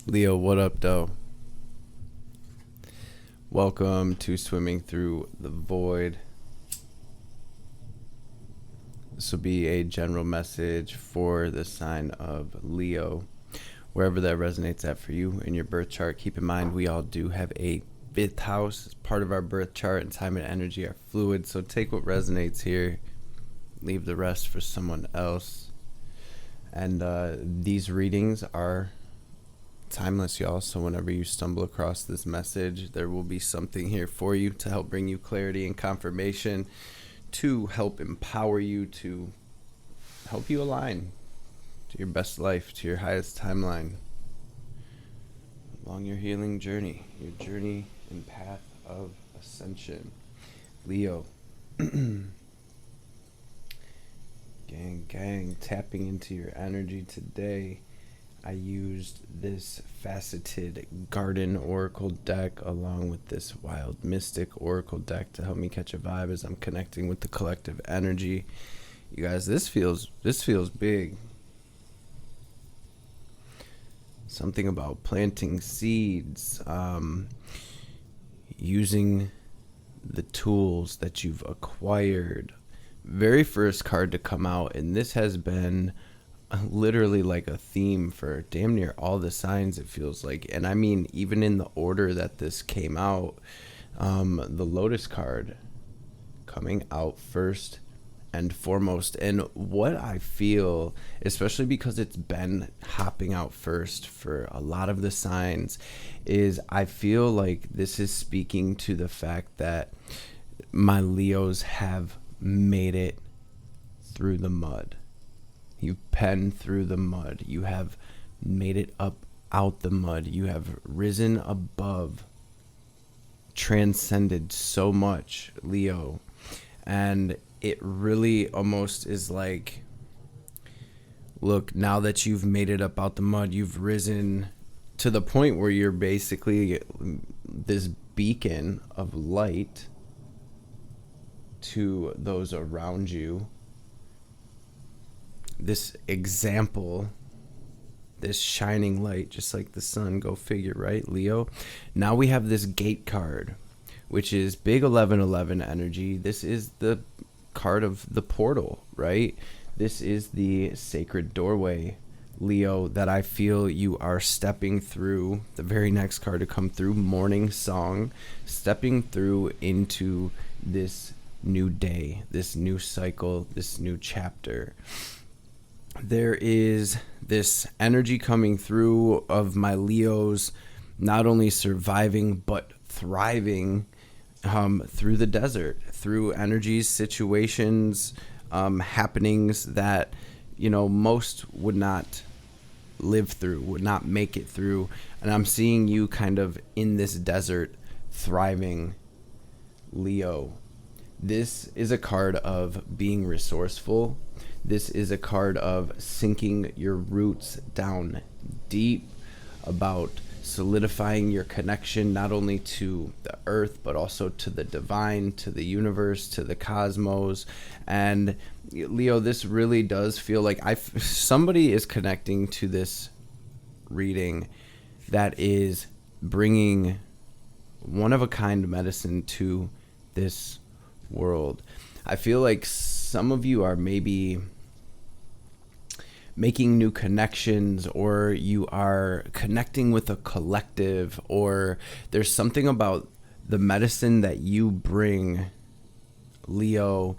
Leo, what up, though? Welcome to Swimming Through the Void. This will be a general message for the sign of Leo. Wherever that resonates at for you in your birth chart, keep in mind we all do have a fifth house as part of our birth chart, and time and energy are fluid. So take what resonates here, leave the rest for someone else. And these readings are timeless, y'all. So whenever you stumble across this message, there will be something here for you to help bring you clarity and confirmation, to help empower you, to help you align to your best life, to your highest timeline along your healing journey, your journey and path of ascension. Leo. Gang, tapping into your energy today. I used this faceted garden oracle deck along with this wild mystic oracle deck to help me catch a vibe as I'm connecting with the collective energy. You guys, this feels big. Something about planting seeds, using the tools that you've acquired. Very first card to come out, and this has been literally like a theme for damn near all the signs, it feels like. And I mean, even in the order that this came out, the Lotus card coming out first and foremost. And what I feel, especially because it's been hopping out first for a lot of the signs, is I feel like this is speaking to the fact that my Leos have made it through the mud. You've penned through the mud. You have made it up out the mud. You have risen above, transcended so much, Leo. And it really almost is like, look, now that you've made it up out the mud, you've risen to the point where you're basically this beacon of light to those around you. This example, this shining light, just like the sun, go figure, right, Leo? Now we have this gate card, which is big 1111 energy. This is the card of the portal, right? This is the sacred doorway, Leo, that I feel you are stepping through. The very next card to come through, morning song, stepping through into this new day, this new cycle, this new chapter. There is this energy coming through of my Leos not only surviving but thriving through the desert, through energies, situations, happenings that, most would not live through, would not make it through. And I'm seeing you kind of in this desert thriving, Leo. This is a card of being resourceful. This is a card of sinking your roots down deep, about solidifying your connection not only to the earth but also to the divine, to the universe, to the cosmos. And Leo, this really does feel like somebody is connecting to this reading that is bringing one of a kind medicine to this world. I feel like some of you are maybe making new connections, or you are connecting with a collective, or there's something about the medicine that you bring, Leo,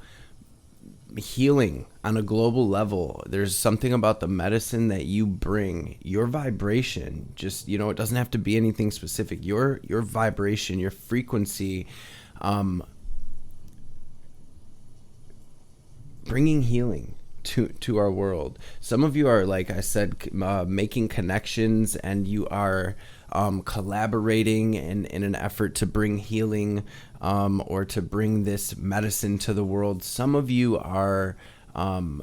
healing on a global level. There's something about the medicine that you bring, your vibration, just, it doesn't have to be anything specific. Your vibration, your frequency, bringing healing to our world. Some of you are, like I said, making connections, and you are collaborating in an effort to bring healing, or to bring this medicine to the world. Some of you are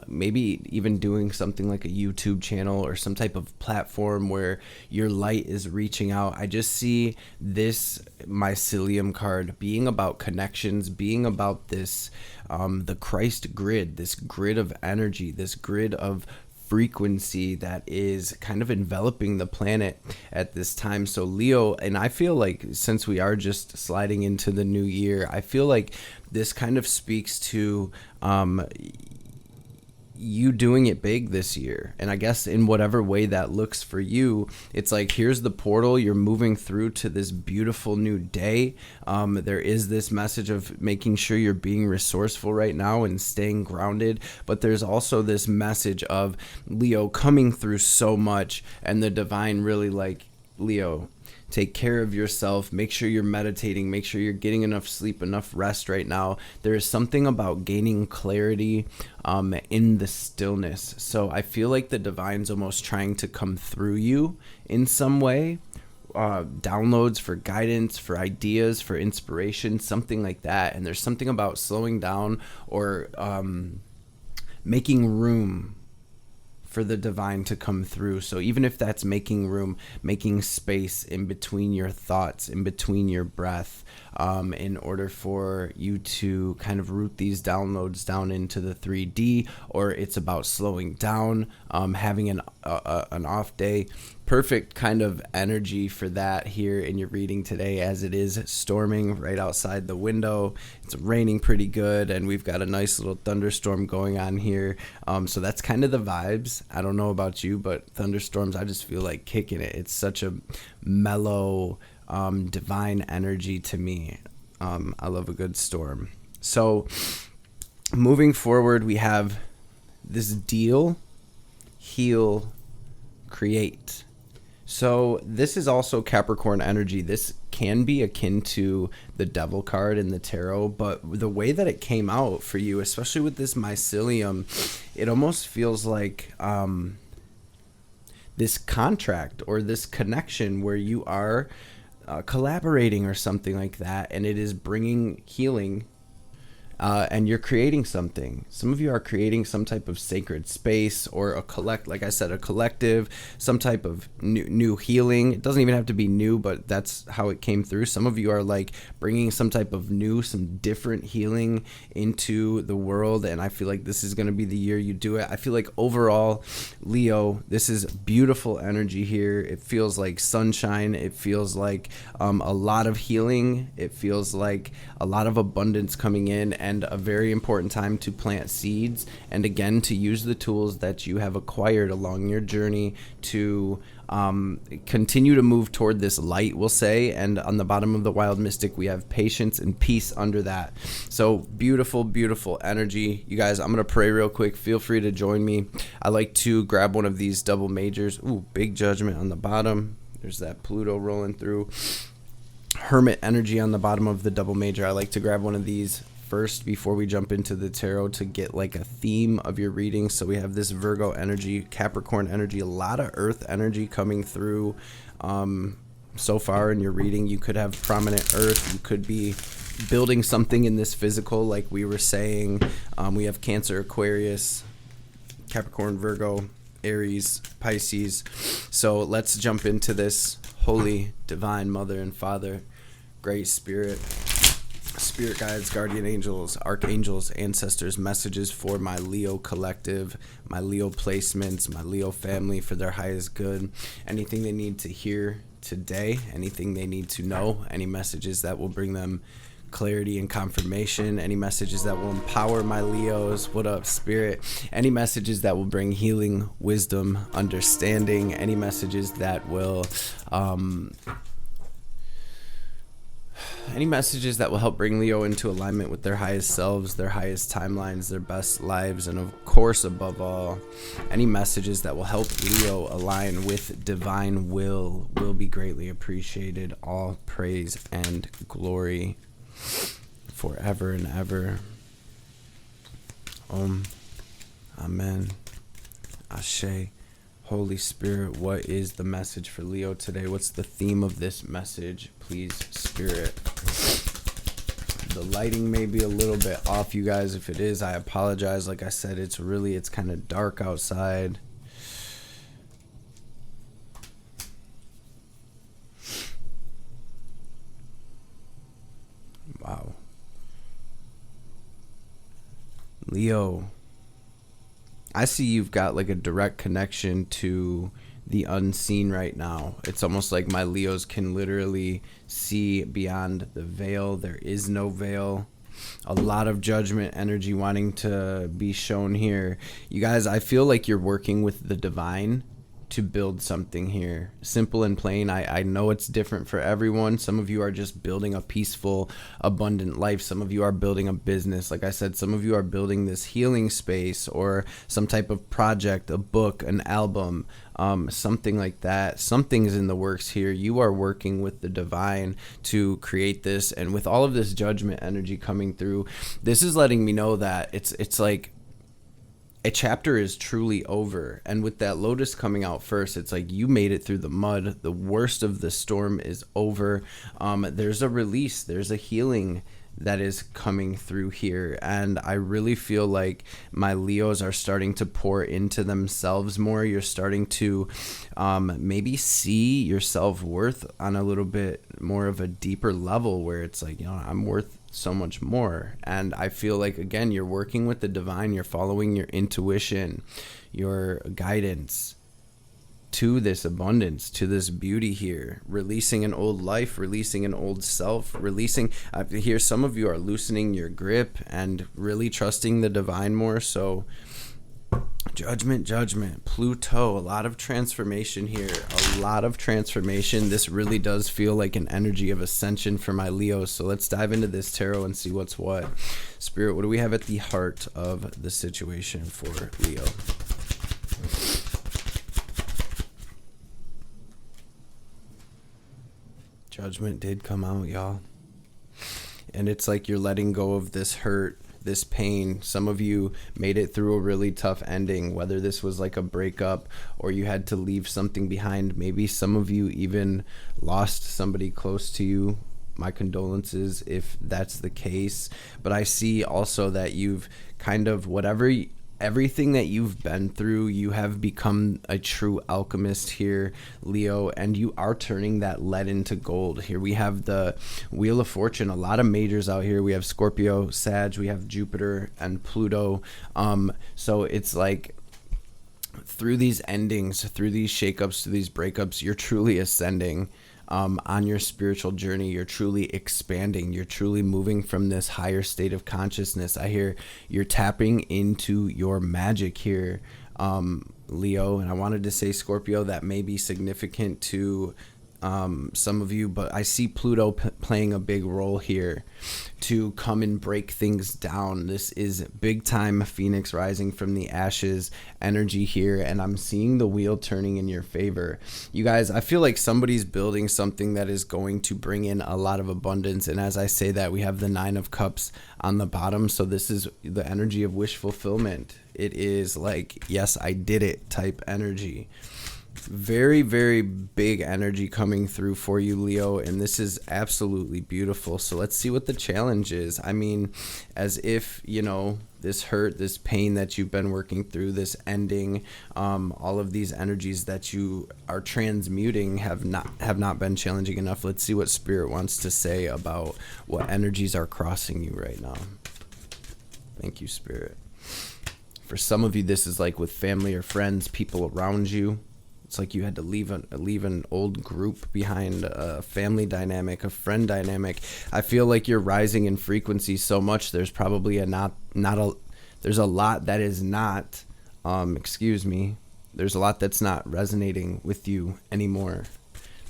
maybe even doing something like a YouTube channel or some type of platform where your light is reaching out. I just see this mycelium card being about connections, being about this, the Christ grid, this grid of energy, this grid of frequency that is kind of enveloping the planet at this time. So Leo, and I feel like since we are just sliding into the new year, I feel like this kind of speaks to you doing it big this year. And I guess in whatever way that looks for you, it's like, here's the portal, you're moving through to this beautiful new day. There is this message of making sure you're being resourceful right now and staying grounded, but there's also this message of Leo coming through so much, and the divine really like, Leo, take care of yourself, make sure you're meditating, make sure you're getting enough sleep, enough rest right now. There is something about gaining clarity in the stillness. So I feel like the divine's almost trying to come through you in some way. Downloads for guidance, for ideas, for inspiration, something like that. And there's something about slowing down or making room for the divine to come through. So even if that's making room, making space in between your thoughts, in between your breath, in order for you to kind of root these downloads down into the 3D, or it's about slowing down, having an off day. Perfect kind of energy for that here in your reading today, as it is storming right outside the window. It's raining pretty good, and we've got a nice little thunderstorm going on here. So that's kind of the vibes. I don't know about you, but thunderstorms, I just feel like kicking it. It's such a mellow, divine energy to me. I love a good storm. So moving forward, we have this deal, heal, create. So this is also Capricorn energy. This can be akin to the Devil card in the tarot, but the way that it came out for you, especially with this mycelium, it almost feels like this contract or this connection where you are collaborating or something like that, and it is bringing healing. And you're creating something. Some of you are creating some type of sacred space, or a like I said, a collective, some type of new healing. It doesn't even have to be new, but that's how it came through. Some of you are like bringing some type of new, some different healing into the world. And I feel like this is going to be the year you do it. I feel like overall, Leo, this is beautiful energy here. It feels like sunshine. It feels like a lot of healing. It feels like a lot of abundance coming in, and a very important time to plant seeds, and again to use the tools that you have acquired along your journey to continue to move toward this light, we'll say. And on the bottom of the Wild Mystic, we have patience and peace under that. So beautiful, beautiful energy. You guys, I'm going to pray real quick. Feel free to join me. I like to grab one of these double majors. Ooh, big judgment on the bottom. There's that Pluto rolling through. Hermit energy on the bottom of the double major. I like to grab one of these first before we jump into the tarot to get like a theme of your reading. So we have this Virgo energy, Capricorn energy, a lot of earth energy coming through so far in your reading. You could have prominent earth. You could be building something in this physical, like we were saying. We have Cancer, Aquarius, Capricorn, Virgo, Aries, Pisces. So let's jump into this. Holy, divine Mother and Father, Great Spirit guides, guardian angels, archangels, ancestors, messages for my Leo collective, my Leo placements, my Leo family, for their highest good. Anything they need to hear today, anything they need to know, any messages that will bring them clarity and confirmation, any messages that will empower my Leos. What up, Spirit? Any messages that will bring healing, wisdom, understanding, any messages that will any messages that will help bring Leo into alignment with their highest selves, their highest timelines, their best lives, and of course, above all, any messages that will help Leo align with divine will be greatly appreciated. All praise and glory forever and ever. Om. Amen. Ashe. Holy Spirit, what is the message for Leo today? What's the theme of this message? Please, Spirit. The lighting may be a little bit off, you guys. If it is, I apologize. Like I said, it's kind of dark outside. Wow. Leo, I see you've got like a direct connection to the unseen right now. It's almost like my Leos can literally see beyond the veil. There is no veil. A lot of judgment energy wanting to be shown here. You guys, I feel like you're working with the divine to build something here. Simple and plain. I know it's different for everyone. Some of you are just building a peaceful, abundant life. Some of you are building a business. Like I said, some of you are building this healing space or some type of project, a book, an album, something like that. Something's in the works here. You are working with the divine to create this. And with all of this judgment energy coming through, this is letting me know that it's like a chapter is truly over. And with that lotus coming out first, it's like you made it through the mud. The worst of the storm is over. There's a release. There's a healing that is coming through here. And I really feel like my Leos are starting to pour into themselves more. You're starting to maybe see your self-worth on a little bit more of a deeper level where it's like, I'm worth so much more. And I feel like, again, you're working with the divine. You're following your intuition, your guidance to this abundance, to this beauty here, releasing an old life, releasing an old self, releasing. I hear some of you are loosening your grip and really trusting the divine more. So judgment, Pluto, a lot of transformation here, a lot of transformation. This really does feel like an energy of ascension for my Leos. So let's dive into this tarot and see what's what. Spirit, what do we have at the heart of the situation for Leo? Judgment did come out, y'all. And it's like you're letting go of this hurt, this pain. Some of you made it through a really tough ending, whether this was like a breakup or you had to leave something behind. Maybe some of you even lost somebody close to you. My condolences if that's the case. But I see also that you've kind of everything that you've been through, you have become a true alchemist here, Leo, and you are turning that lead into gold. Here we have the Wheel of Fortune, a lot of majors out here. We have Scorpio, Sag, we have Jupiter and Pluto. So it's like through these endings, through these shakeups, through these breakups, you're truly ascending. On your spiritual journey, you're truly expanding. You're truly moving from this higher state of consciousness. I hear you're tapping into your magic here, Leo. And I wanted to say Scorpio, that may be significant to some of you, but I see Pluto playing a big role here to come and break things down. This is big time Phoenix rising from the ashes energy here, and I'm seeing the wheel turning in your favor. You guys, I feel like somebody's building something that is going to bring in a lot of abundance, and as I say that, we have the Nine of Cups on the bottom, so this is the energy of wish fulfillment. It is like, yes, I did it type energy. Very, very big energy coming through for you, Leo, and this is absolutely beautiful. So let's see what the challenge is. I mean, as if, this hurt, this pain that you've been working through, this ending, all of these energies that you are transmuting have not been challenging enough. Let's see what Spirit wants to say about what energies are crossing you right now. Thank you, Spirit. For some of you, this is like with family or friends, people around you. It's like you had to leave an old group behind, a family dynamic, a friend dynamic. I feel like you're rising in frequency so much. There's probably there's a lot that is not, there's a lot that's not resonating with you anymore.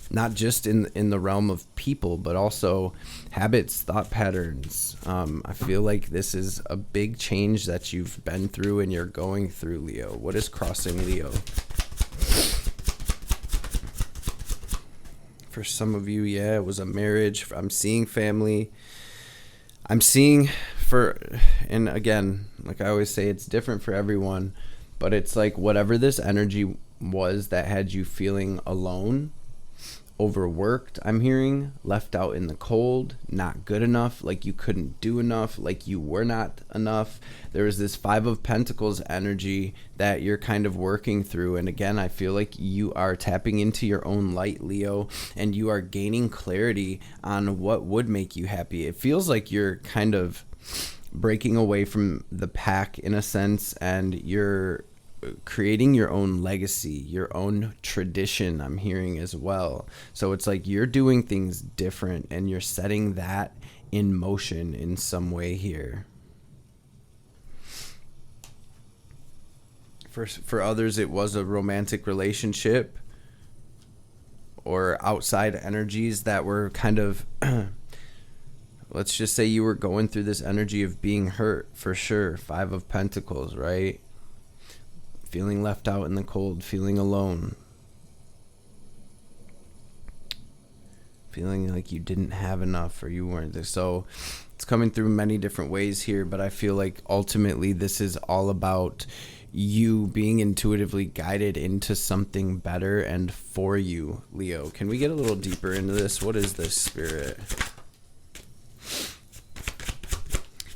Not just in the realm of people, but also habits, thought patterns. I feel like this is a big change that you've been through and you're going through, Leo. What is crossing Leo? For some of you, yeah, it was a marriage. I'm seeing family. I'm seeing and again, like I always say, it's different for everyone, but it's like whatever this energy was that had you feeling alone, overworked, I'm hearing, left out in the cold, not good enough, like you couldn't do enough, like you were not enough. There was this Five of Pentacles energy that you're kind of working through. And again, I feel like you are tapping into your own light, Leo, and you are gaining clarity on what would make you happy. It feels like you're kind of breaking away from the pack in a sense, and you're creating your own legacy, your own tradition, I'm hearing as well. So it's like you're doing things different and you're setting that in motion in some way here. For others, it was a romantic relationship or outside energies that were kind of let's just say you were going through this energy of being hurt, for sure. 5 of Pentacles, right? Feeling left out in the cold, feeling alone, feeling like you didn't have enough or you weren't there. So it's coming through many different ways here, but I feel like ultimately this is all about you being intuitively guided into something better and for you, Leo. Can we get a little deeper into this? What is this, Spirit?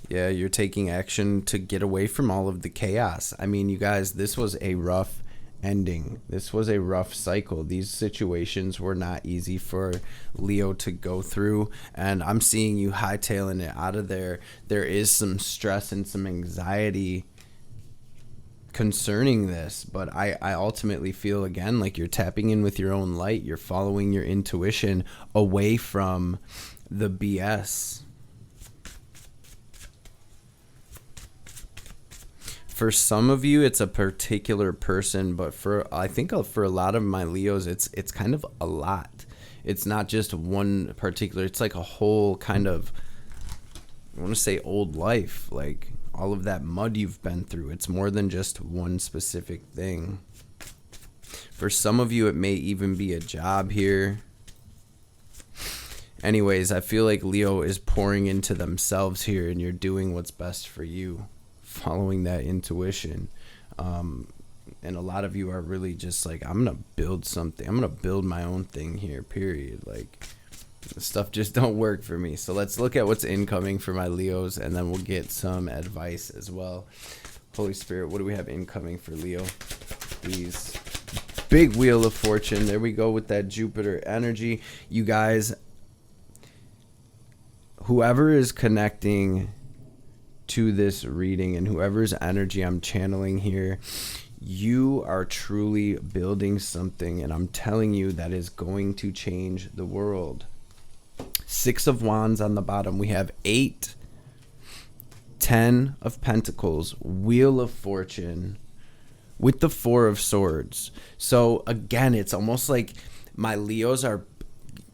Yeah, you're taking action to get away from all of the chaos. I mean, you guys, this was a rough ending. This was a rough cycle. These situations were not easy for Leo to go through, and I'm seeing you hightailing it out of there. There is some stress and some anxiety concerning this, but I ultimately feel, again, like you're tapping in with your own light. You're following your intuition away from the BS. For some of you, it's a particular person, but I think for a lot of my Leos, it's kind of a lot. It's not just one particular. It's like a whole kind of, I want to say, old life, like all of that mud you've been through. It's more than just one specific thing. For some of you, it may even be a job here. Anyways, I feel like Leo is pouring into themselves here, and you're doing what's best for you, following that intuition. And a lot of you are really just like, I'm gonna build something. I'm gonna build my own thing here, period. Like, stuff just don't work for me. So let's look at what's incoming for my Leos, and then we'll get some advice as well. Holy Spirit, what do we have incoming for Leo? Please. Big Wheel of Fortune. There we go with that Jupiter energy. You guys, whoever is connecting to this reading and whoever's energy I'm channeling here, you are truly building something, and I'm telling you that is going to change the world. 6 of Wands on the bottom. We have 8, 10 of Pentacles, Wheel of Fortune, with the 4 of Swords. So again, it's almost like my Leos are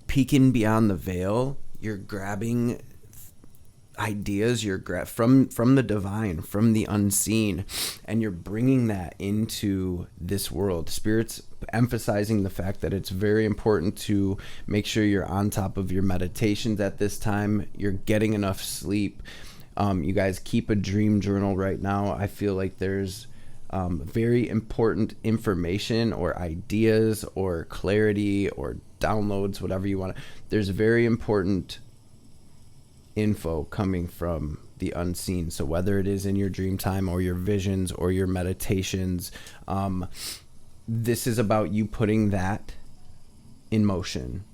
peeking beyond the veil. You're grabbing ideas, you're from the divine, from the unseen, and you're bringing that into this world. Spirit's emphasizing the fact that it's very important to make sure you're on top of your meditations at this time. You're getting enough sleep. You guys, keep a dream journal right now. I feel like there's very important information or ideas or clarity or downloads, whatever you want. There's very important info coming from the unseen. So whether it is in your dream time or your visions or your meditations, this is about you putting that in motion.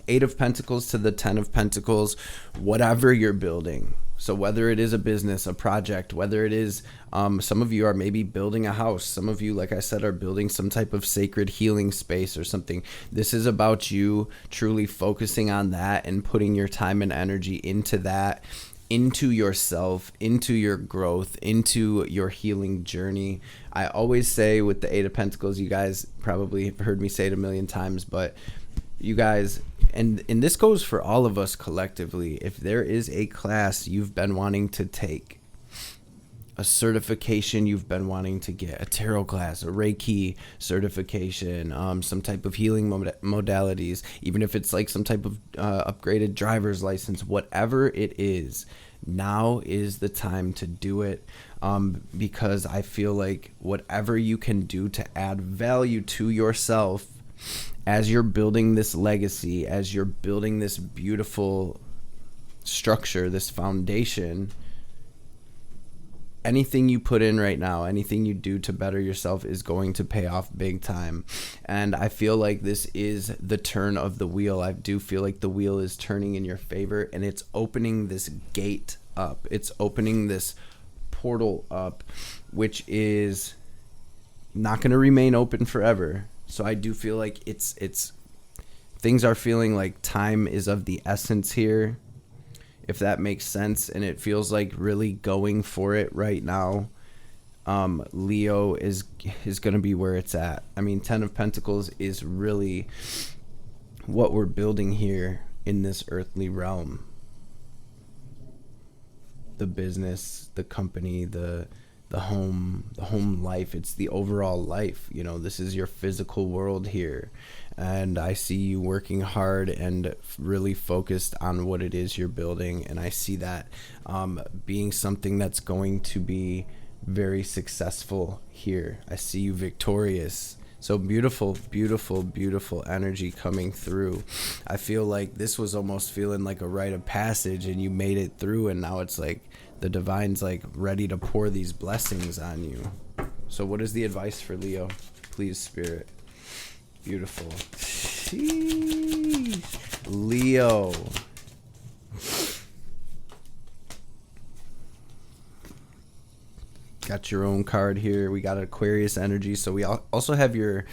8 of Pentacles to the 10 of Pentacles, whatever you're building. So whether it is a business, a project, whether it is, some of you are maybe building a house. Some of you, like I said, are building some type of sacred healing space or something. This is about you truly focusing on that and putting your time and energy into that, into yourself, into your growth, into your healing journey. I always say with the 8 of Pentacles, you guys probably have heard me say it a million times, but you guys, and this goes for all of us collectively, if there is a class you've been wanting to take, a certification you've been wanting to get, a tarot class, a Reiki certification, some type of healing modalities, even if it's like some type of upgraded driver's license, whatever it is, now is the time to do it, because I feel like whatever you can do to add value to yourself as you're building this legacy, as you're building this beautiful structure, this foundation, anything you put in right now, anything you do to better yourself is going to pay off big time. And I feel like this is the turn of the wheel. I do feel like the wheel is turning in your favor, and it's opening this gate up. It's opening this portal up, which is not going to remain open forever. So I do feel like it's things are feeling like time is of the essence here, if that makes sense, and it feels like really going for it right now. Leo is going to be where it's at. I mean, 10 of Pentacles is really what we're building here in this earthly realm. The business, the company, the home life, it's the overall life. You know, this is your physical world here, and I see you working hard and really focused on what it is you're building, and I see that being something that's going to be very successful here. I see you victorious. So beautiful, beautiful, beautiful energy coming through. I feel like this was almost feeling like a rite of passage, and you made it through, and now it's like the divine's like ready to pour these blessings on you. So what is the advice for Leo? Please, Spirit. Beautiful. Sheesh. Leo. Got your own card here. We got Aquarius energy. So we also have your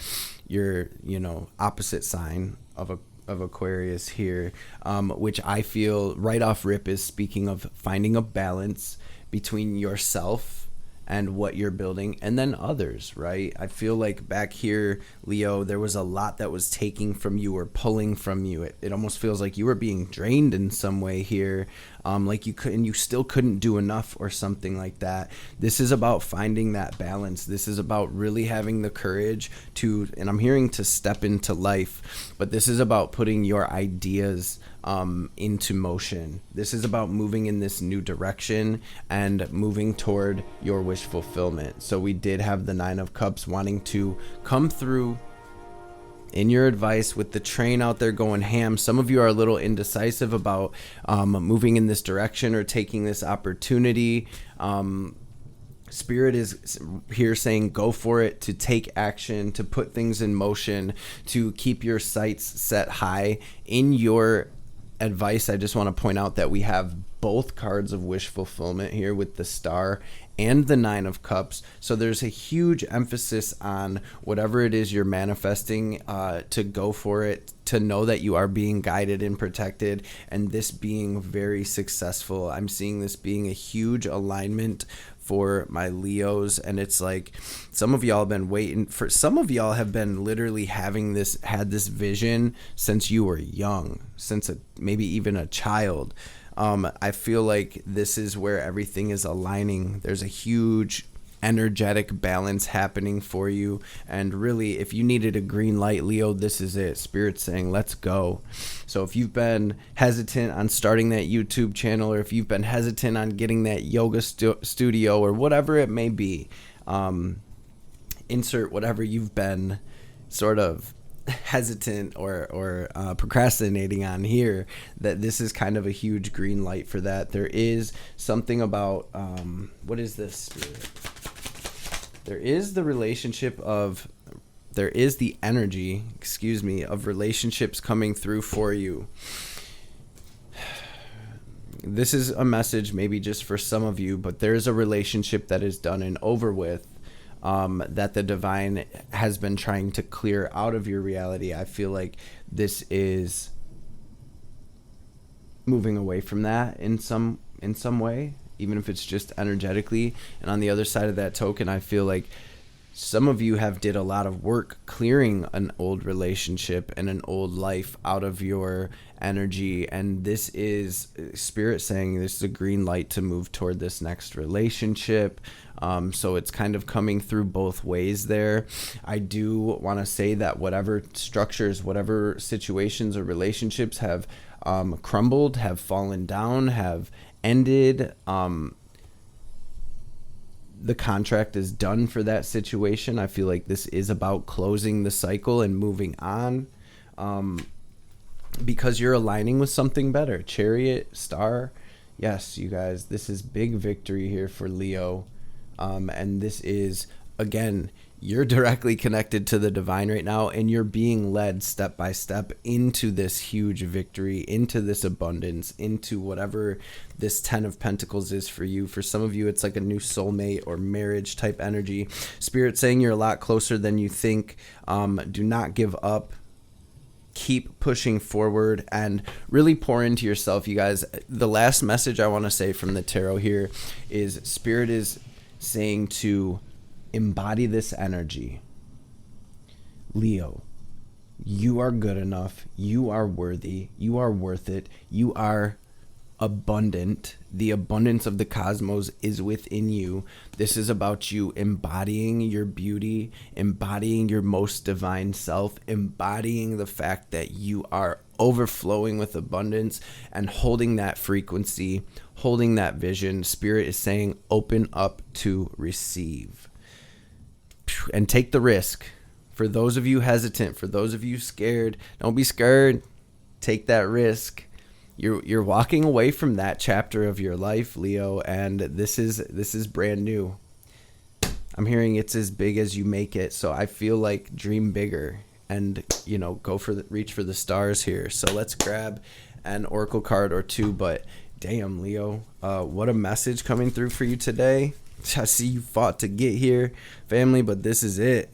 opposite sign of Aquarius here, which I feel right off rip is speaking of finding a balance between yourself and what you're building, and then others, right? I feel like back here, Leo, there was a lot that was taking from you or pulling from you. It almost feels like you were being drained in some way here, like you still couldn't do enough or something like that. This is about finding that balance. This is about really having the courage to, and I'm hearing to step into life, but this is about putting your ideas into motion. This is about moving in this new direction and moving toward your wish fulfillment. So we did have the 9 of Cups wanting to come through in your advice with the train out there going ham. Some of you are a little indecisive about moving in this direction or taking this opportunity. Spirit is here saying go for it, to take action, to put things in motion, to keep your sights set high. In your advice, I just want to point out that we have both cards of wish fulfillment here with the Star and the 9 of Cups. So there's a huge emphasis on whatever it is you're manifesting, to go for it, to know that you are being guided and protected, and this being very successful. I'm seeing this being a huge alignment for my Leos, and it's like some of y'all have been waiting for, some of y'all have been literally had this vision since you were young, since maybe even a child. I feel like this is where everything is aligning. There's a huge energetic balance happening for you, and really, if you needed a green light, Leo, this is it. Spirit's saying let's go. So if you've been hesitant on starting that YouTube channel, or if you've been hesitant on getting that yoga studio, or whatever it may be, insert whatever you've been sort of hesitant or procrastinating on here, that this is kind of a huge green light for that. There is something about what is this, Spirit? There is the energy, of relationships coming through for you. This is a message maybe just for some of you, but there's a relationship that is done and over with, that the divine has been trying to clear out of your reality. I feel like this is moving away from that in some way, even if it's just energetically. And on the other side of that token, I feel like some of you have did a lot of work clearing an old relationship and an old life out of your energy, and this is Spirit saying this is a green light to move toward this next relationship. So it's kind of coming through both ways there. I do want to say that whatever structures, whatever situations or relationships have crumbled, have fallen down, have ended, the contract is done for that situation. I feel like this is about closing the cycle and moving on, because you're aligning with something better. Chariot, Star. Yes, you guys, this is big victory here for Leo. And this is, again, you're directly connected to the divine right now, and you're being led step by step into this huge victory, into this abundance, into whatever this 10 of Pentacles is for you. For some of you, it's like a new soulmate or marriage type energy. Spirit saying you're a lot closer than you think. Do not give up. Keep pushing forward and really pour into yourself, you guys. The last message I want to say from the tarot here is Spirit is saying to embody this energy. Leo, you are good enough. You are worthy. You are worth it. You are abundant. The abundance of the cosmos is within you. This is about you embodying your beauty, embodying your most divine self, embodying the fact that you are overflowing with abundance and holding that frequency, holding that vision. Spirit is saying, open up to receive and take the risk. For those of you hesitant, for those of you scared, don't be scared. Take that risk. You're walking away from that chapter of your life, Leo, and this is brand new. I'm hearing it's as big as you make it, so I feel like dream bigger and, you know, reach for the stars here. So let's grab an oracle card or two. But damn, Leo, what a message coming through for you today. I see you fought to get here, family, but this is it.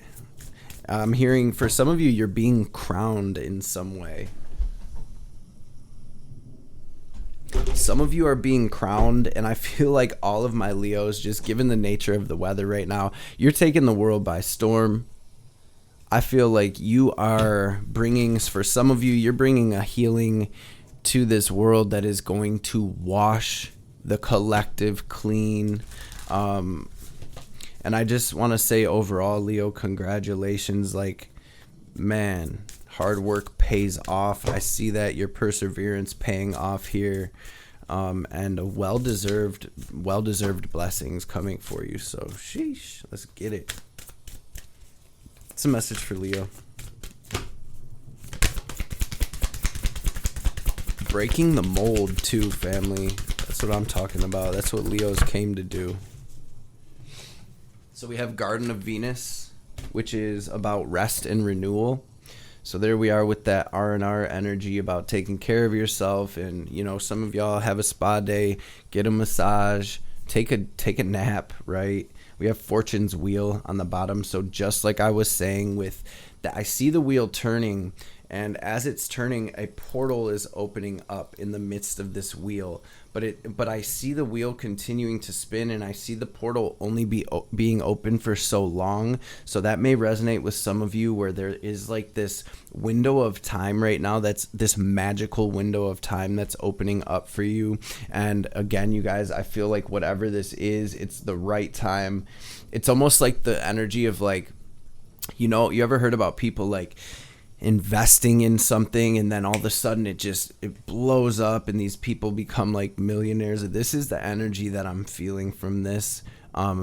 I'm hearing for some of you, you're being crowned in some way. Some of you are being crowned, and I feel like all of my Leos, just given the nature of the weather right now, you're taking the world by storm. I feel like you are bringing, for some of you, you're bringing a healing to this world that is going to wash the collective clean. And I just want to say overall, Leo, congratulations. Like, man, hard work pays off. I see that your perseverance paying off here, and a well-deserved blessings coming for you. So, sheesh, let's get it. It's a message for Leo. Breaking the mold too, family. That's what I'm talking about. That's what Leos came to do. So we have Garden of Venus, which is about rest and renewal. So there we are with that R&R energy about taking care of yourself. And, you know, some of y'all have a spa day, get a massage, take a nap, right? We have Fortune's wheel on the bottom. So just like I was saying with that, I see the wheel turning, and as it's turning, a portal is opening up in the midst of this wheel. But I see the wheel continuing to spin, and I see the portal only being open for so long. So that may resonate with some of you, where there is like this window of time right now, that's this magical window of time that's opening up for you. And again, you guys, I feel like whatever this is, it's the right time. It's almost like the energy of, like, you know, you ever heard about people like investing in something and then all of a sudden it blows up and these people become like millionaires? This is the energy that I'm feeling from this,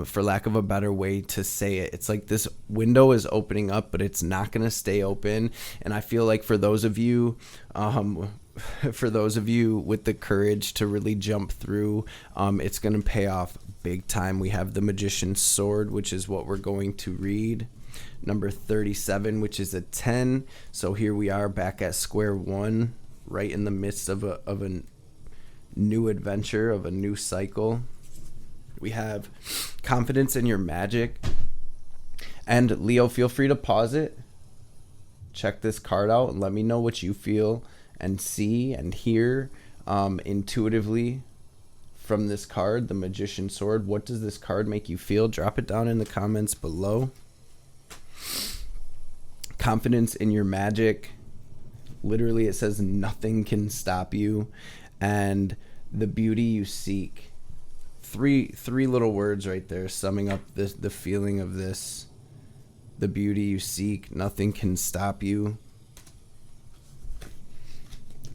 for lack of a better way to say it. It's like this window is opening up, but it's not going to stay open. And I feel like for those of you with the courage to really jump through, it's going to pay off big time. We have the Magician's Sword, which is what we're going to read. Number 37, which is a 10. So here we are back at square one, right in the midst of a new adventure, of a new cycle. We have confidence in your magic. And Leo, feel free to pause it. Check this card out and let me know what you feel and see and hear intuitively from this card, the Magician's Sword. What does this card make you feel? Drop it down in the comments below. Confidence in your magic. Literally, it says nothing can stop you. And the beauty you seek. Three little words right there summing up the feeling of this. The beauty you seek. Nothing can stop you.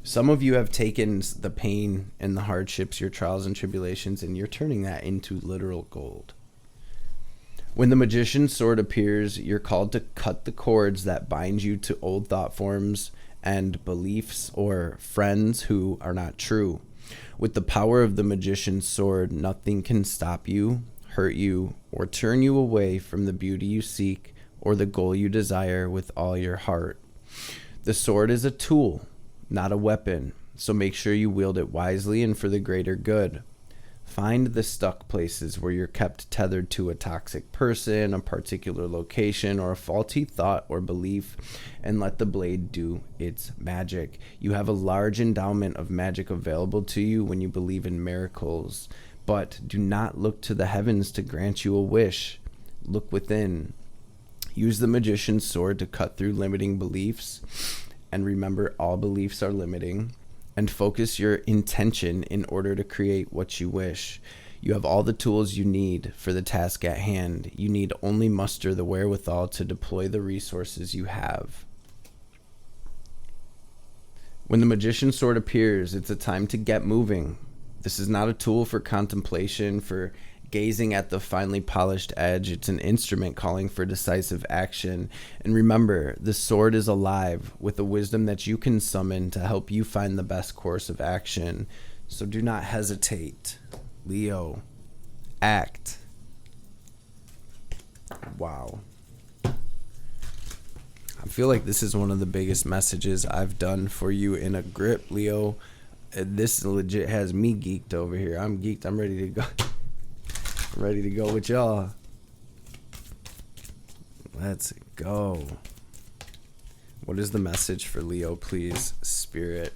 Some of you have taken the pain and the hardships, your trials and tribulations, and you're turning that into literal gold. When the Magician's Sword appears, you're called to cut the cords that bind you to old thought forms and beliefs or friends who are not true. With the power of the Magician's Sword, nothing can stop you, hurt you, or turn you away from the beauty you seek or the goal you desire with all your heart. The sword is a tool, not a weapon, so make sure you wield it wisely and for the greater good. Find the stuck places where you're kept tethered to a toxic person, a particular location, or a faulty thought or belief, and let the blade do its magic. You have a large endowment of magic available to you when you believe in miracles, but do not look to the heavens to grant you a wish. Look within. Use the magician's sword to cut through limiting beliefs, and remember all beliefs are limiting. And focus your intention in order to create what you wish. You have all the tools you need for the task at hand. You need only muster the wherewithal to deploy the resources you have. When the magician's sword appears, it's a time to get moving. This is not a tool for contemplation, for gazing at the finely polished edge. It's an instrument calling for decisive action. And remember, the sword is alive with a wisdom that you can summon to help you find the best course of action. So do not hesitate. Leo, act. Wow. I feel like this is one of the biggest messages I've done for you in a grip, Leo. This legit has me geeked over here. I'm geeked. I'm ready to go. Ready to go with y'all. Let's go. What is the message for Leo, please, Spirit?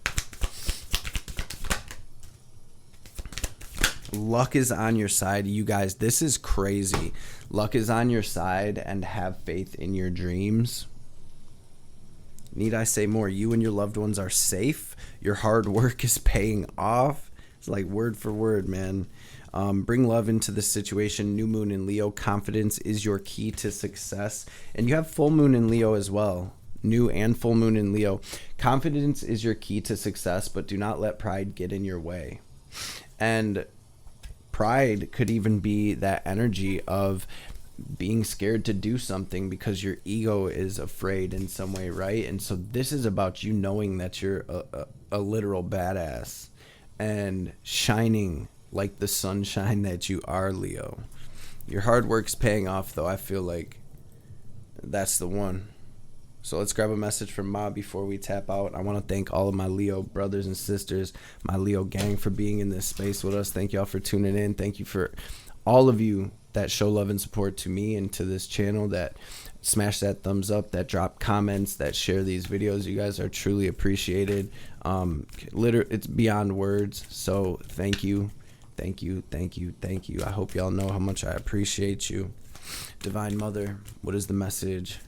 Luck is on your side. You guys, this is crazy. Luck is on your side, and have faith in your dreams. Need I say more? You and your loved ones are safe. Your hard work is paying off. It's like word for word, man. Bring love into the situation. New moon in Leo. Confidence is your key to success. And you have full moon in Leo as well. New and full moon in Leo. Confidence is your key to success, but do not let pride get in your way. And pride could even be that energy of being scared to do something because your ego is afraid in some way, right? And so this is about you knowing that you're a literal badass and shining like the sunshine that you are, Leo. Your hard work's paying off, though. I feel like that's the one. So let's grab a message from Ma before we tap out. I want to thank all of my Leo brothers and sisters, my Leo gang, for being in this space with us. Thank y'all for tuning in. Thank you for all of you that show love and support to me and to this channel, that smash that thumbs up, that drop comments, that share these videos. You guys are truly appreciated. It's beyond words. So thank you. Thank you, thank you, thank you. I hope y'all know how much I appreciate you. Divine Mother, what is the message?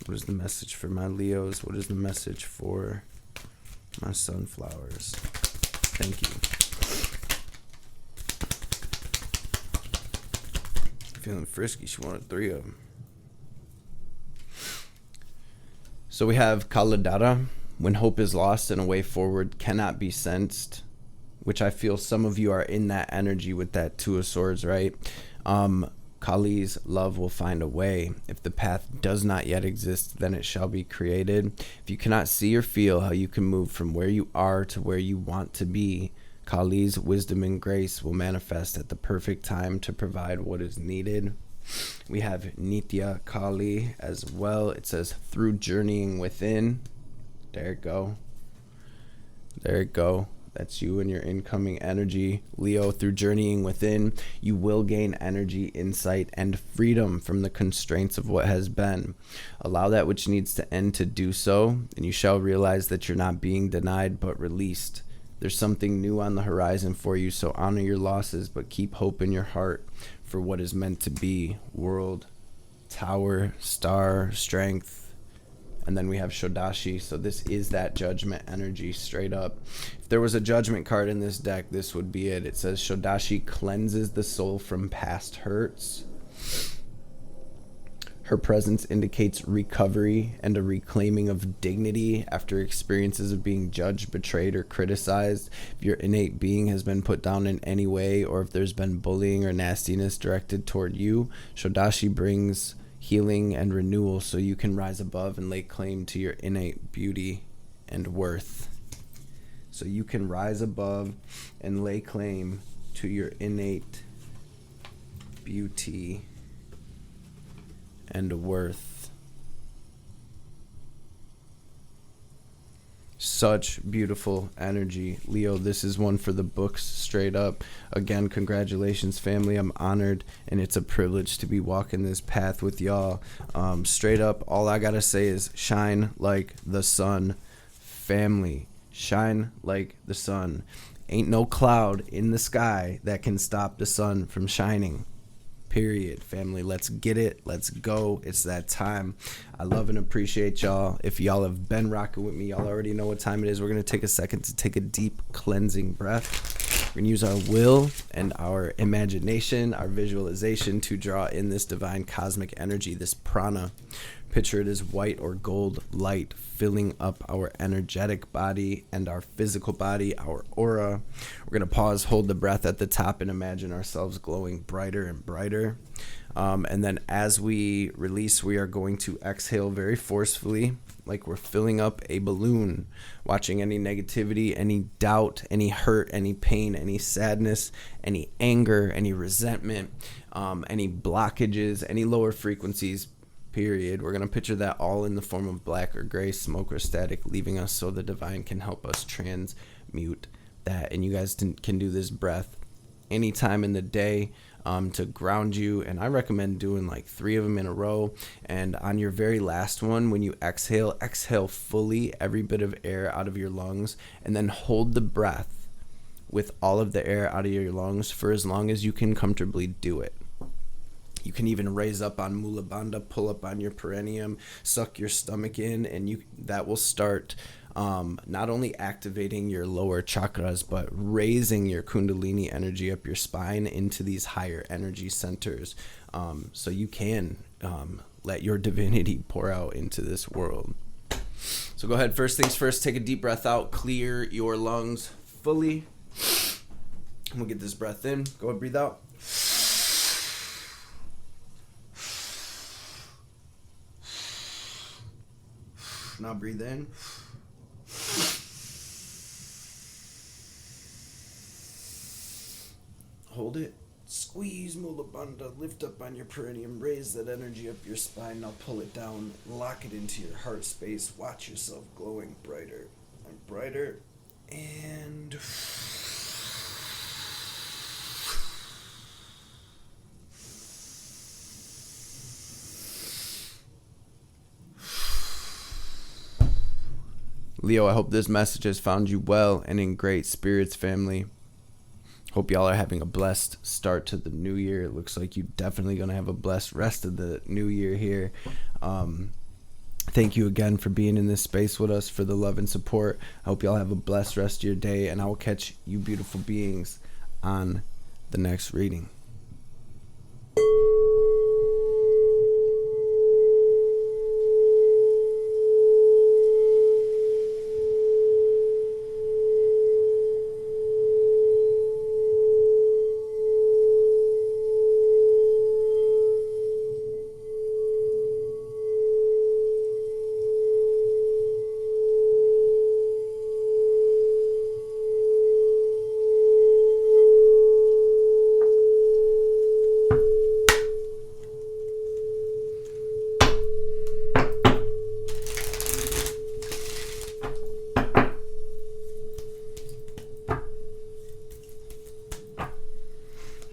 What is the message for my Leos? What is the message for my sunflowers? Thank you. Feeling frisky. She wanted 3 of them. So we have Kaladara. When hope is lost and a way forward cannot be sensed, which I feel some of you are in that energy with that 2 of Swords, right? Kali's love will find a way. If the path does not yet exist, then it shall be created. If you cannot see or feel how you can move from where you are to where you want to be, Kali's wisdom and grace will manifest at the perfect time to provide what is needed. We have Nitya Kali as well. It says, through journeying within. There it go. There it go. That's you and your incoming energy. Leo, through journeying within, you will gain energy, insight, and freedom from the constraints of what has been. Allow that which needs to end to do so, and you shall realize that you're not being denied but released. There's something new on the horizon for you, so honor your losses, but keep hope in your heart for what is meant to be. World, Tower, Star, Strength. And then we have Shodashi. So this is that judgment energy straight up. If there was a judgment card in this deck, this would be it. It says Shodashi cleanses the soul from past hurts. Her presence indicates recovery and a reclaiming of dignity after experiences of being judged, betrayed, or criticized. If your innate being has been put down in any way, or if there's been bullying or nastiness directed toward you, Shodashi brings healing and renewal so you can rise above and lay claim to your innate beauty and worth. So you can rise above and lay claim to your innate beauty and worth. Such beautiful energy, Leo. This is one for the books, straight up. Again, congratulations, family. I'm honored, and it's a privilege to be walking this path with y'all. Straight up, all I gotta say is shine like the sun, family. Shine like the sun. Ain't no cloud in the sky that can stop the sun from shining. Period, family. Let's get it. Let's go. It's that time. I love and appreciate y'all. If y'all have been rocking with me, y'all already know what time it is. We're going to take a second to take a deep cleansing breath. We're going to use our will and our imagination, our visualization to draw in this divine cosmic energy, this prana. Picture it as white or gold light filling up our energetic body and our physical body, our aura. We're going to pause, hold the breath at the top, and imagine ourselves glowing brighter and brighter. And then as we release, we are going to exhale very forcefully, like we're filling up a balloon, watching any negativity, any doubt, any hurt, any pain, any sadness, any anger, any resentment, any blockages, any lower frequencies. Period. We're going to picture that all in the form of black or gray smoke or static, leaving us so the divine can help us transmute that. And you guys can do this breath anytime in the day to ground you. And I recommend doing like 3 of them in a row. And on your very last one, when you exhale fully every bit of air out of your lungs, and then hold the breath with all of the air out of your lungs for as long as you can comfortably do it. You can even raise up on Mula Bandha, pull up on your perineum, suck your stomach in, and that will start not only activating your lower chakras, but raising your Kundalini energy up your spine into these higher energy centers, so you can let your divinity pour out into this world. So go ahead, first things first, take a deep breath out, clear your lungs fully. We'll get this breath in. Go ahead, breathe out. Now breathe in. Hold it. Squeeze Mula Bandha. Lift up on your perineum. Raise that energy up your spine. Now pull it down. Lock it into your heart space. Watch yourself glowing brighter and brighter. And Leo, I hope this message has found you well and in great spirits, family. Hope y'all are having a blessed start to the new year. It looks like you're definitely going to have a blessed rest of the new year here. Thank you again for being in this space with us, for the love and support. I hope y'all have a blessed rest of your day, and I will catch you beautiful beings on the next reading.